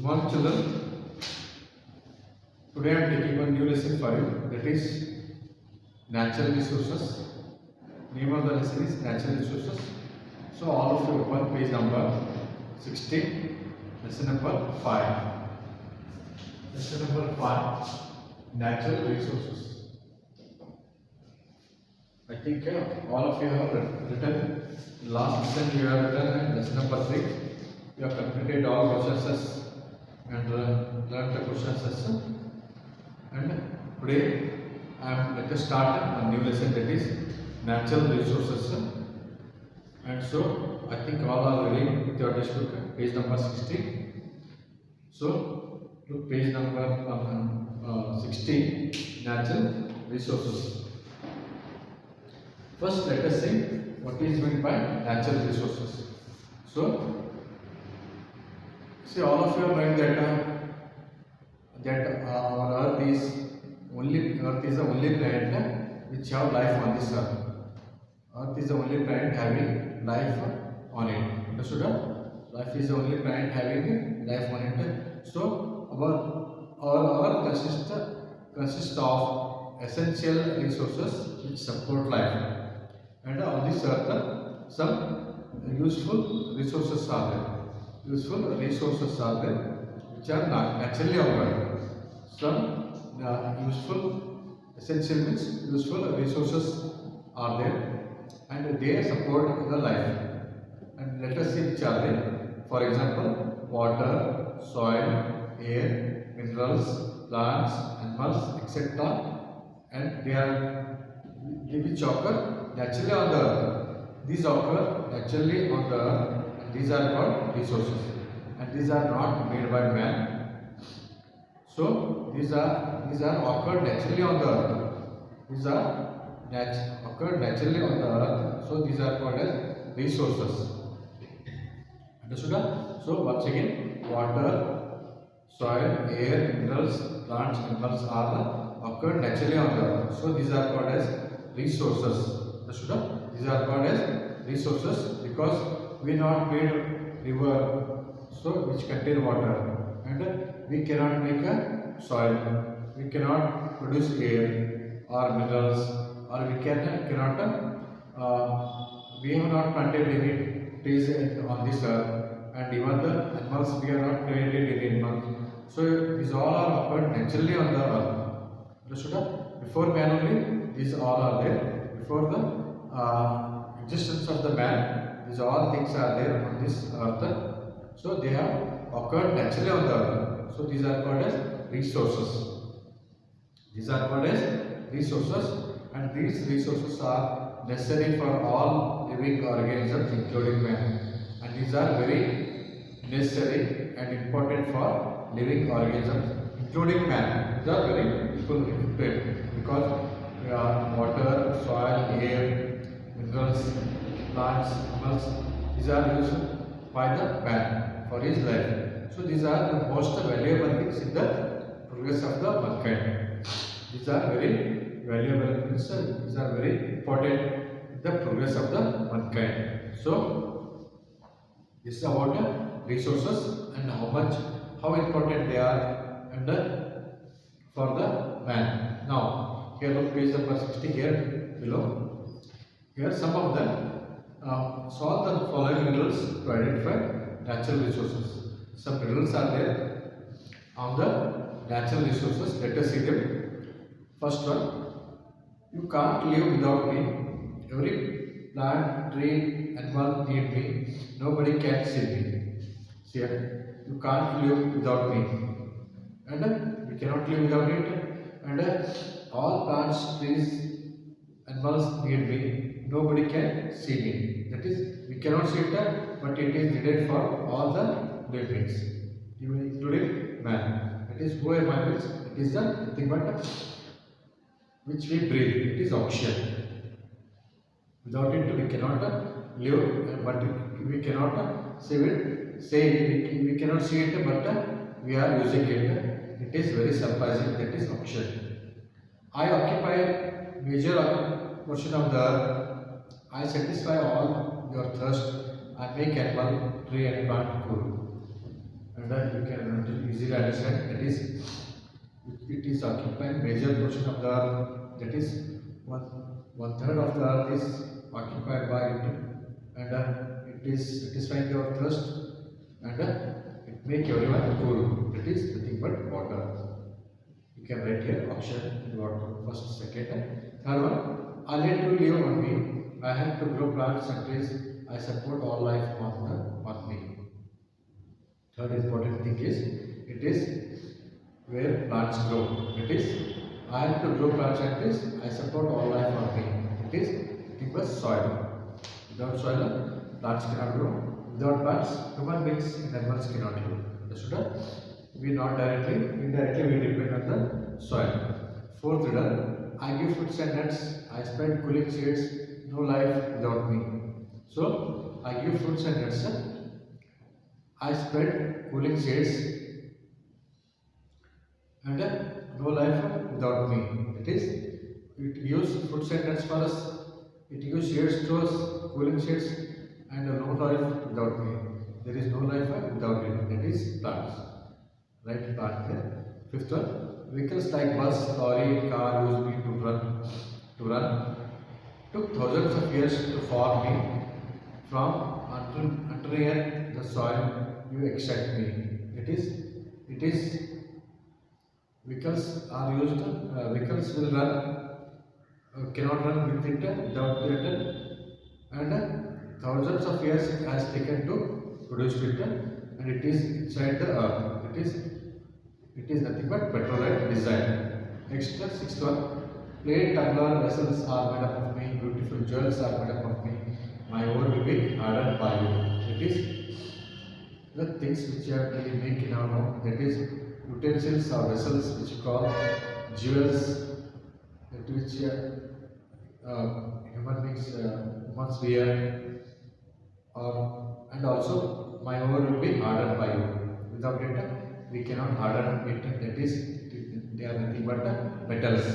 Small children, today I am taking one new lesson for you, that is natural resources. Name of the lesson is natural resources. So all of you open page number 16, lesson number 5. Lesson number 5, natural resources. I think all of you have written, last lesson you have written lesson number 3. You have completed all questions and learned the questions. And today let us start a new lesson, that is natural resources. And so I think all are ready with your textbook, page number 16. So look, page number 16, natural resources. First, let us see what is meant by natural resources. So, see, all of you are knowing that our Earth is the only planet which have life on this Earth. Earth is the only planet having life on it. Understood? Life is the only planet having life on it. So, our Earth consists of essential resources which support life. And on this Earth, some useful resources are there. Which are naturally occurring. Some useful, essential means useful resources are there, and they support the life. And let us see which are they. For example, water, soil, air, minerals, plants, animals, etc. And they which occur naturally on the earth. These occur naturally on the earth, and these are called resources. And these are not made by man. So these are occurred naturally on the earth. These are occurred naturally on the earth. So these are called as resources. Understood? So once again, water, soil, air, minerals, plants, animals are occurred naturally on the earth. So these are called as resources. Understood? These are called as resources because we not made river which contain water, and we cannot make a soil, we cannot produce air or minerals, or we cannot we have not planted any trees on this earth, and even the animals we have not created any animals. So these all are occurred naturally on the earth. Understood? Before man only these all are there. Before the existence of the man, these all things are there on this earth. So they have occurred naturally on the earth. So these are called as resources. And these resources are necessary for all living organisms, including man. And these are very necessary and important for living organisms, including man. These are very important because water, soil, air, minerals, plants, animals, these are used by the man for his life. So these are the most valuable things in the progress of the mankind. These are very valuable things. These are very important in the progress of the mankind. So this is about resources and how important they are and for the man. Now here look page number 60 here below. Here some of them solve the following riddles to identify natural resources. Some riddles are there on the natural resources. Let us see them. First one, you can't live without me. Every plant, tree, animal need me. Nobody can see me. See here, you can't live without me. And we cannot live without it. And all plants, trees, animals need me. Nobody can see me. That is, we cannot see it, but it is needed for all the living beings, including man. That is, who am I? It is the nothing but which we breathe. It is oxygen. Without it, we cannot live, but we cannot see it. We cannot see it, but we are using it. It is very surprising. That is oxygen. I occupy major portion of the earth. I satisfy all your thirst. I make animal, tree and plant cool. And you can easily understand that is it is occupying major portion of the earth, that is one third of the earth is occupied by it, and it is satisfying your thirst, and it make everyone cool. That is nothing but water. You can write here option in water first, second, third one. I let you live on me. I have to grow plants and trees. I support all life on me. Third important thing is it is where plants grow. It is I have to grow plants and trees. I support all life on me. It is nothing but soil. Without soil, plants cannot grow. Without plants, human beings and animals cannot live. Understood? We not directly, indirectly we depend on the soil. Fourth riddle, I give fruits and nuts. I spread cooling shades. No life without me. So I give fruits and nuts. I spread cooling shades, and no life without me. It is it gives fruits and nuts for us. It gives shades to us, cooling shades, and no life without me. There is no life without it. That is plants. Right, plant there. Fifth one, vehicles like bus, lorry, car use me to run. Took thousands of years to form me. From underneath the soil, you extract me. It is vehicles are used. Vehicles will run, cannot run with it without it, and thousands of years it has taken to produce it, and it is inside the earth. It is nothing but petrolite design. Next, sixth one. Plate, tumbler, vessels are made up of me. Beautiful jewels are made up of me. My own will be hardened by you. It is the things which we make in our home. That is utensils or vessels which we call jewels. That which human beings must wear. And also my own will be hardened by you. Without it, we cannot harden it. That is, they are nothing but metals.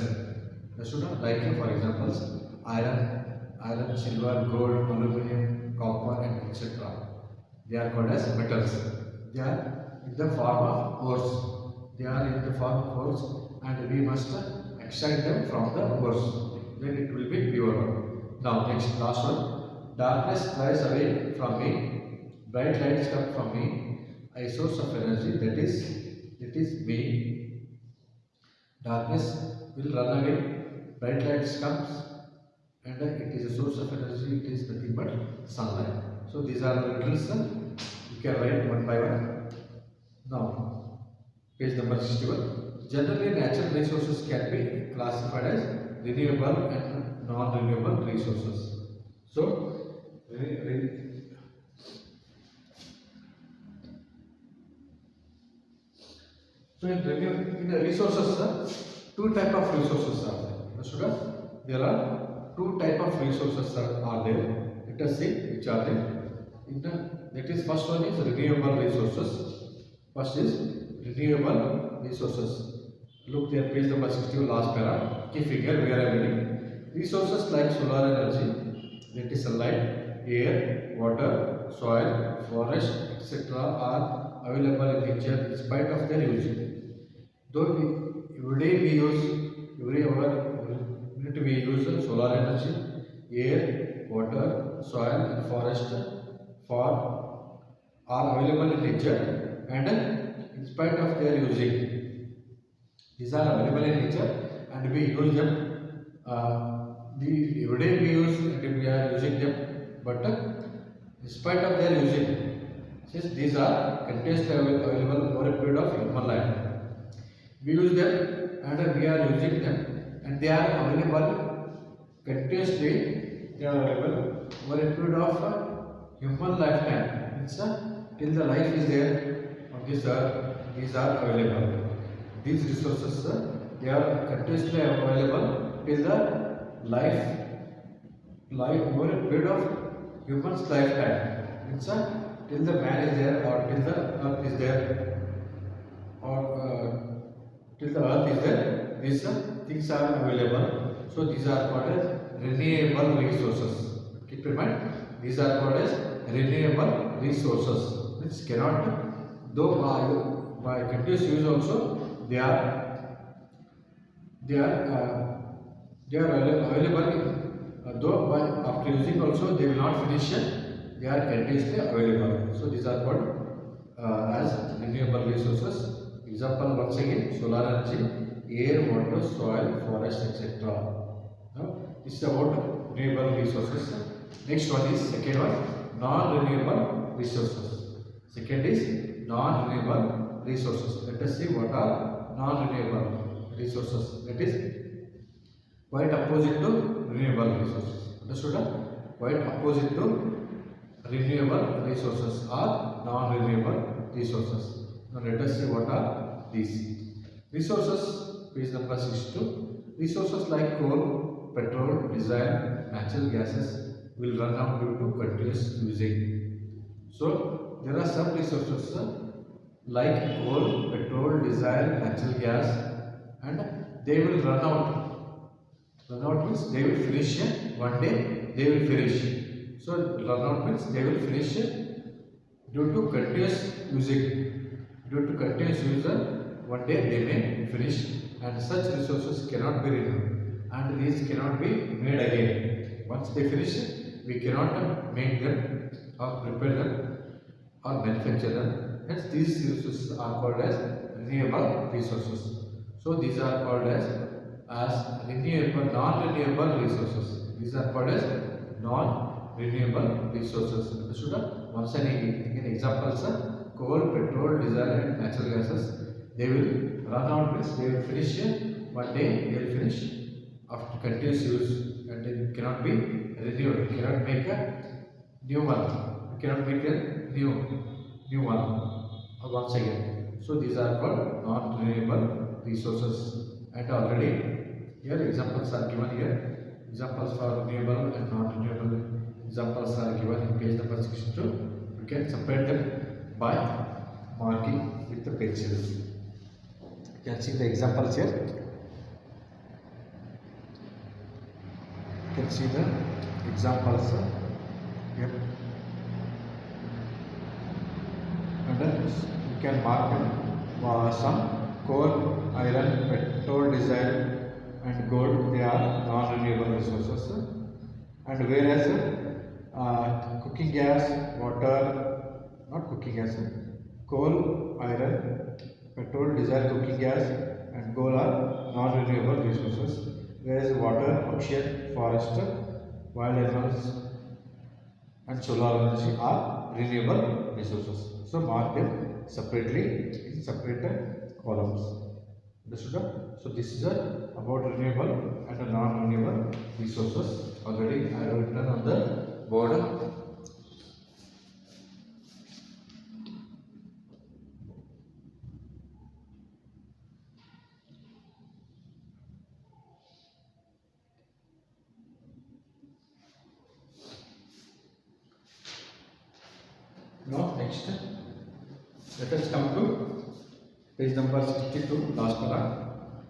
Like for example, iron, silver, gold, aluminum, copper, and etc. They are called as metals. They are in the form of ores. And we must extract them from the ores. Then it will be pure. Now next, last one. Darkness flies away from me. Bright lights come from me. A source of energy, that is me. Darkness will run away. Bright lights comes, and it is a source of energy. It is nothing but sunlight. So these are the riddles. You can write one by one. Now, page number 61. Generally, natural resources can be classified as renewable and non-renewable resources. So, in the resources, two type of resources are there. There are two type of resources are there. Let us see which are there. That is, first one is renewable resources. First is renewable resources. Look there, page number 62, last para. Key figure where I am reading. Resources like solar energy, that is sunlight, air, water, soil, forest, etc. are available in nature in spite of their usage. Though every day we use solar energy, air, water, soil, and forest are available in nature, and in spite of their using, these are available in nature and we use them. Every day we use and we are using them, but in spite of their using, since these are continuously available over a period of human life, we use them and we are using them, and they are available continuously. They are available over a period of human lifetime. It's till the life is there on this earth, these are available. These resources, they are continuously available till the life over a period of human's lifetime. It's till the man is there, or till the earth is there, or till the earth is there, these things are available. So these are called as renewable resources. Keep in mind, these are called as renewable resources, which cannot though by continuous use also they are they are they are available though by after using also they will not finish it, they are continuously available. So these are called as renewable resources. Example once again, solar energy, air, water, soil, forest, etc. Now this is about renewable resources. Next one is second one, non-renewable resources. Second is non-renewable resources. Let us see what are non-renewable resources. That is quite opposite to renewable resources. Understood? Quite opposite to renewable resources are non-renewable resources. Now let us see what are these resources. Page number 62. Resources like coal, petrol, diesel, natural gases will run out due to continuous using. So there are some resources like coal, petrol, diesel, natural gas, and they will run out. Run out means they will finish one day. They will finish. So run out means they will finish due to continuous using. Due to continuous use, one day they may finish, and such resources cannot be renewed, and these cannot be made again. Once they finish, we cannot make them or prepare them or manufacture them. Hence, these resources are called as renewable resources. So these are called as renewable, non-renewable resources. These are called as non-renewable resources. Understood? Once again, examples are coal, petrol, diesel, and natural gases. They will run out means they will finish one day. They will finish after continuous use, and they cannot be renewed. You cannot make a new one. You cannot make a new one once again. So these are called non-renewable resources. And already here examples are given here. Examples for renewable and non-renewable examples are given in page number 62. You can separate them by marking with the pencil. You can see the examples here. You can see the examples here. And then you can mark some coal, iron, petrol, diesel, and gold. They are non-renewable resources. And whereas cooking gas, water, not cooking gas, coal, iron, petrol, diesel, cooking gas, and coal are non-renewable resources. Whereas water, ocean, forest, wild animals, and solar energy are renewable resources. So mark them separately in separate columns. Understood? So this is about renewable and non-renewable resources. Already I have written on the board. Now next, let us come to page number 62, last paragraph.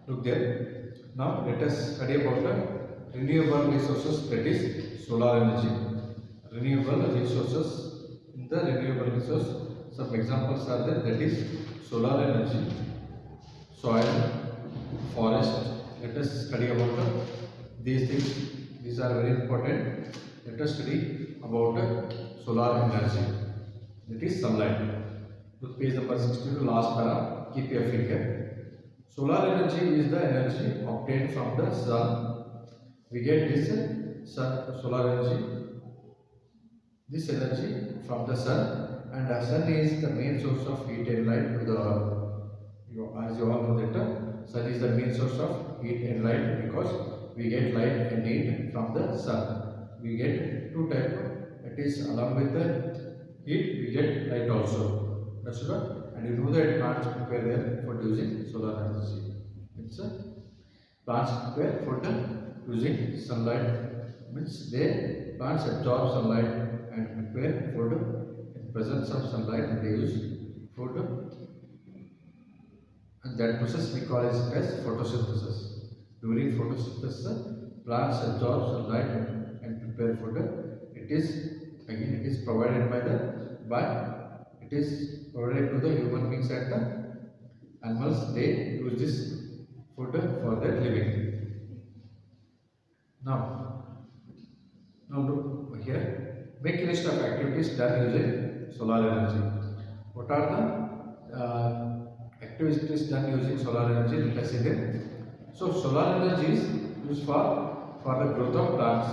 Look there. Now let us study about the renewable resources, that is solar energy. Renewable resources. In the renewable resource, some examples are there, that is solar energy, soil, forest. Let us study about these things. These are very important. Let us study about solar energy. That is sunlight. Look page number 62, last paragraph. Keep your finger. Solar energy is the energy obtained from the sun. We get this solar energy, this energy from the sun, and the sun is the main source of heat and light to the earth. As you all know that sun is the main source of heat and light, because we get light and heat from the sun. We get two types. It is along with the heat we get light also. That's right. And you know that plants prepare their food using solar energy. It's plants prepare food using sunlight. Means plants absorb sunlight and prepare food in presence of sunlight. They use food, and that process we call as photosynthesis. During photosynthesis, plants absorb sunlight and prepare food. It is provided by It is provided to the human beings and the animals. They use this food for their living. Now, now look here. Make a list of activities done using solar energy. What are the activities done using solar energy? Let us see them. So solar energy is used for the growth of plants.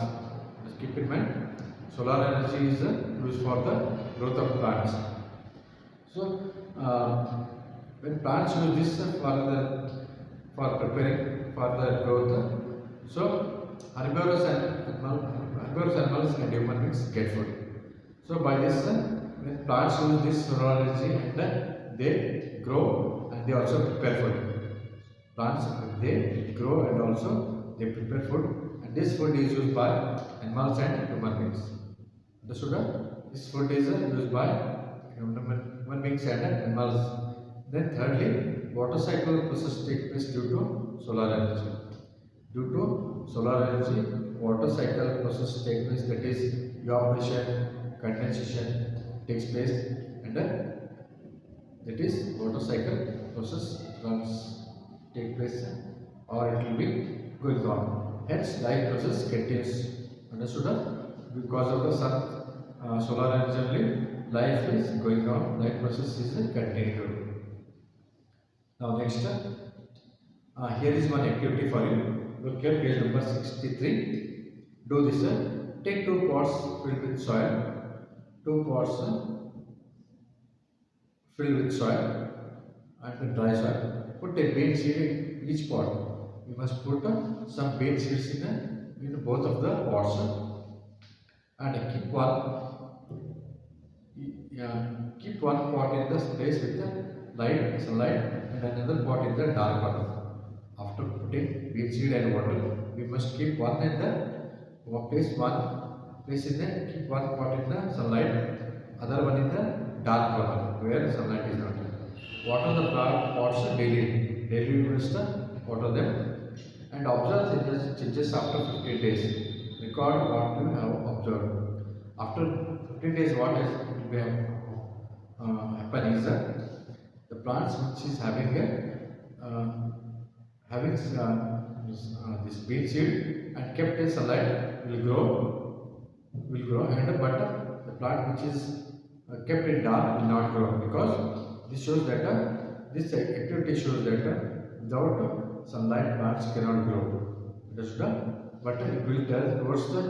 Just keep in mind, solar energy is used for the growth of plants. So when plants use this for preparing for the growth, so herbivorous animals and human beings get food. So by this, when plants use this solar energy and they grow and they also prepare food. Plants, they grow and also they prepare food, and this food is used by animals and human beings. Understood? This food is used by human beings and animals. Then thirdly, water cycle process takes place due to solar energy. Due to solar energy, water cycle process takes place, that is evaporation, condensation takes place, and that is water cycle process take place, or it will be going on. Hence, life process continues. Understood? Because of the sun, solar energy only, life is going on. Life process is continued. Now next, here is one activity for you. Look here, page number 63. Do this. Take 2 pots filled with soil. 2 pots filled with soil and dry soil. Put a bean seed in each pot. You must put some bean seeds in both of the pots, and keep one pot in the place with the sunlight, and another pot in the dark corner. After putting bean seed and water, we must keep one in the place in the keep one pot in the sunlight, other one in the dark corner where sunlight is not. Water the pots daily. Daily we must water them, and observe the changes after 15 days. Record what you have observed. After 15 days, what will happen is the plants which is having this bean seed and kept in sunlight will grow, and but the plant which is kept in dark will not grow, because this shows that this activity shows that without sunlight plants cannot grow. Understood? But it will turn towards the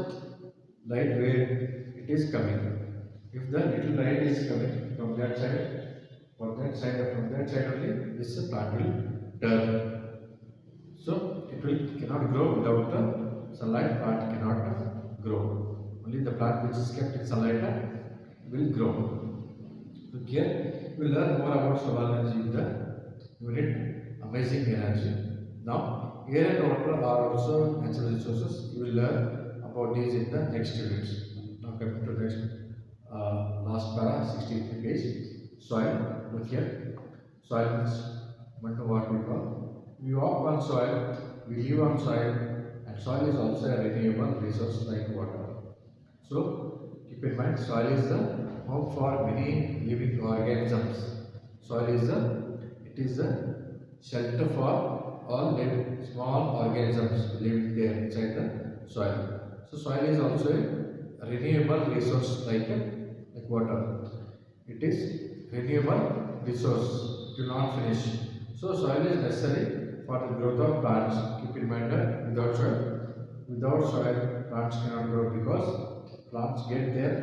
light where it is coming. If the little light is coming from that side, or from that side only, this plant will turn. So it cannot grow without the sunlight. Plant cannot grow. Only the plant which is kept in sunlight will grow. So here we will learn more about solar energy in the unit Amazing Energy. Now, air and water are also natural resources. You will learn about these in the next units. Now coming to next last para, 63 page. Soil. Look here. Soil means what we call. We walk on soil, we live on soil, and soil is also a renewable resource like water. So keep in mind, soil is the home for many living organisms. Soil is a shelter for all small organisms living there inside the soil. So soil is also a renewable resource like water. It is renewable resource. It will not finish. So soil is necessary for the growth of plants. Keep in mind that without soil plants cannot grow, because plants get their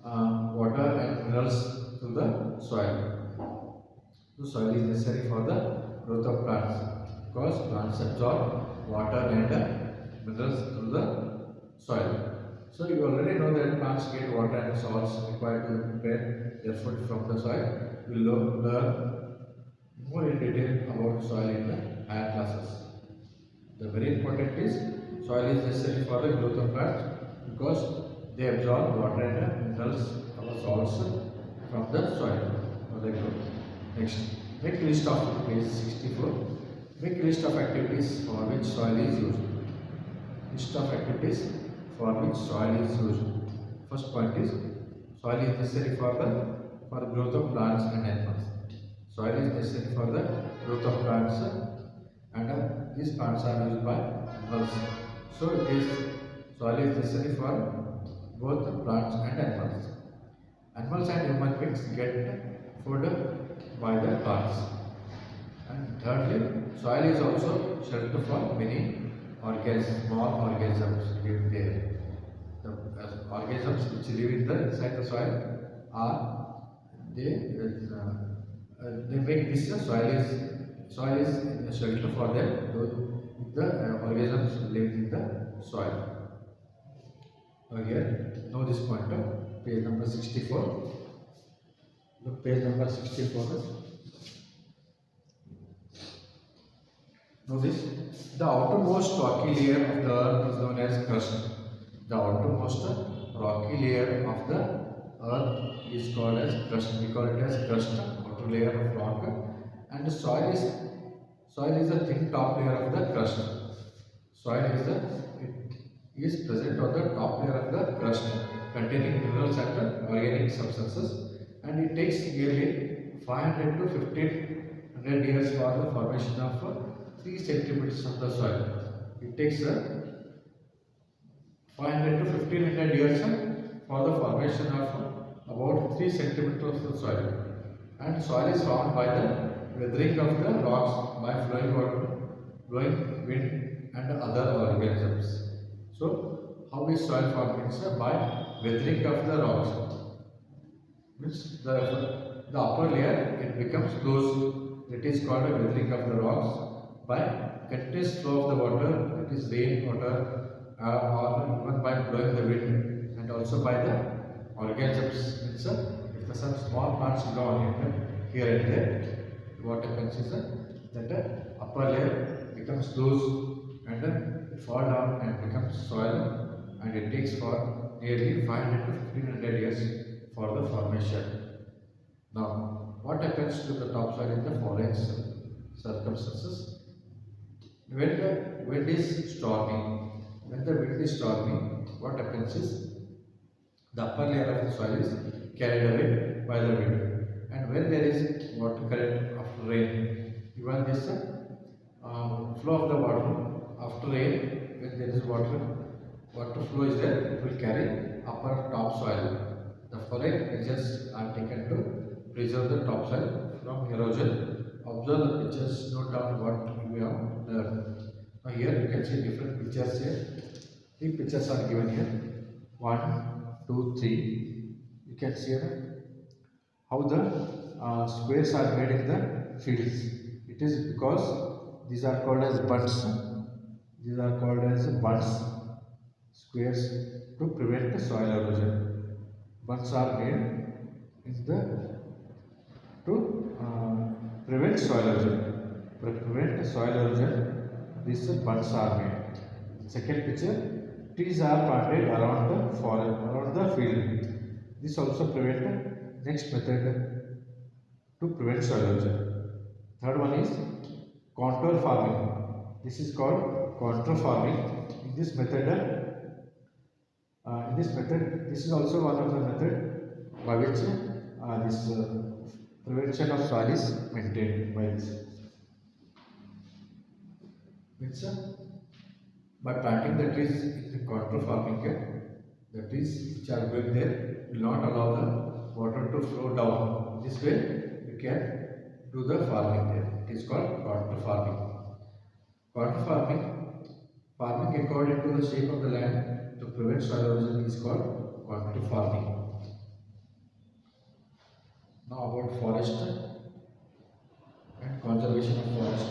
water and minerals through the soil. So soil is necessary for the growth of plants, because plants absorb water and minerals through the soil. So you already know that plants get water and salts required to prepare their food from the soil. We will learn more in detail about soil in the higher classes. The very important is soil is necessary for the growth of plants, because they absorb water and minerals or salts from the soil for their growth. Next, make a list of page 64. Make a list of activities for which soil is used. List of activities for which soil is used. First point is soil is necessary for the for growth of plants and animals. Soil is necessary for the growth of plants and these plants are used by animals. So soil is necessary for both the plants and animals. Animals and human beings get food by the plants. And thirdly, soil is also shelter for many organisms, small organisms live there. The organisms which live inside the soil are they make this soil is a shelter for them. The organisms live in the soil. Now here, know this pointer, page number 64. Look, page number 64. Notice the outermost rocky layer of the earth is known as crust. The outermost rocky layer of the earth is called as crust. We call it as crust, outer layer of rock, and the soil is the thin top layer of the crust. Soil is present on the top layer of the crust, containing minerals and organic substances, and it takes nearly 500 to 1500 years for the formation of 3 centimeters of the soil. It takes 500 to 1500 years for the formation of about 3 centimeters of the soil. And soil is formed by the weathering of the rocks by flowing water, blowing wind and other organisms. So, how is soil formed? Means by weathering of the rocks. Means the upper layer it becomes loose. It is called a weathering of the rocks. By continuous flow of the water, it is rain water, or even by blowing the wind, and also by the organisms. Means if some small plants grow on it here and there, what happens is that the upper layer becomes loose and it falls down and becomes soil, and it takes for nearly 500 to 1500 years for the formation. Now, what happens to the topsoil in the following circumstances? When the wind is stormy, what happens is the upper layer of the soil is carried away by the wind, and when there is water current after rain, even this flow of the water after rain, when there is water flow is there, it will carry upper topsoil. The following measures are taken to preserve the topsoil from erosion. Observe the pictures, note down what we have learned. Now here you can see different pictures here. 3 pictures are given here. 1, 2, 3. You can see here how the squares are made in the fields. It is because these are called as bunts. These are called as bunts, squares, to prevent the soil erosion. Bunts are made in to prevent soil erosion. To prevent soil erosion, these bunts are made. Second picture, trees are planted around the forest, around the field. This also prevent next method to prevent soil erosion. Third one is contour farming. This is called contour farming. In this method, this is also one of the method by which this prevention of soil is maintained by this. Means by planting the trees in the contour farming, the trees which are growing there will not allow the water to flow down. This way you can do the farming there. It is called contour farming. Contour farming according to the shape of the land to prevent soil erosion is called contour farming. Now about forest and conservation of forest.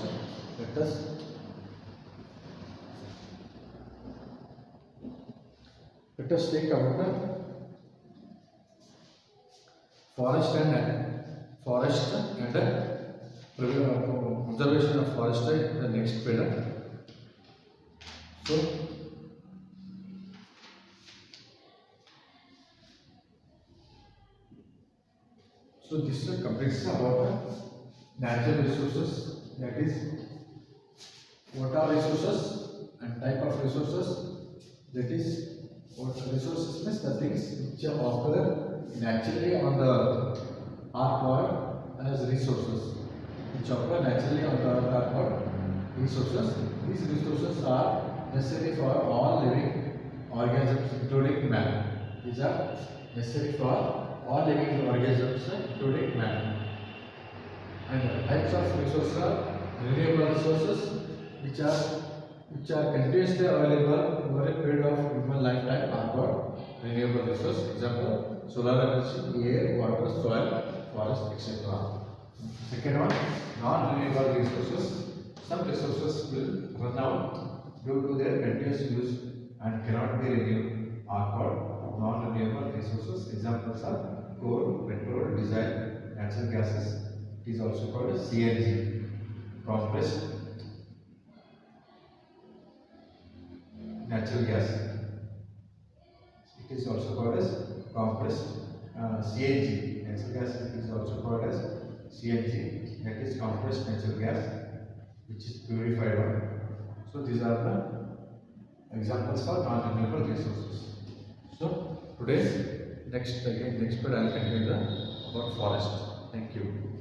Let us take about the forest and conservation of forest in the next pillar. So this completes about natural resources, that is what are resources and type of resources. That is what resources means the things which are occur naturally on the earth. are called as resources, which occur naturally on the earth are called resources. These resources are necessary for all living organisms, including man. These are necessary for all living organisms, including man. And types of resources are renewable resources, which are continuously available over a period of human lifetime are called renewable resources. Example: solar energy, air, water, soil, forest, etc. Second one, non-renewable resources. Some resources will run out due to their continuous use and cannot be renewed are called non-renewable resources. Examples are coal, petrol, diesel, natural gases. It is also called as CNG, compressed natural gas. It is also called as compressed CNG. Natural gas is also called as CNG, that is compressed natural gas, which is purified one. So these are the examples for non-renewable resources. So today, next part I will continue about forest. Thank you.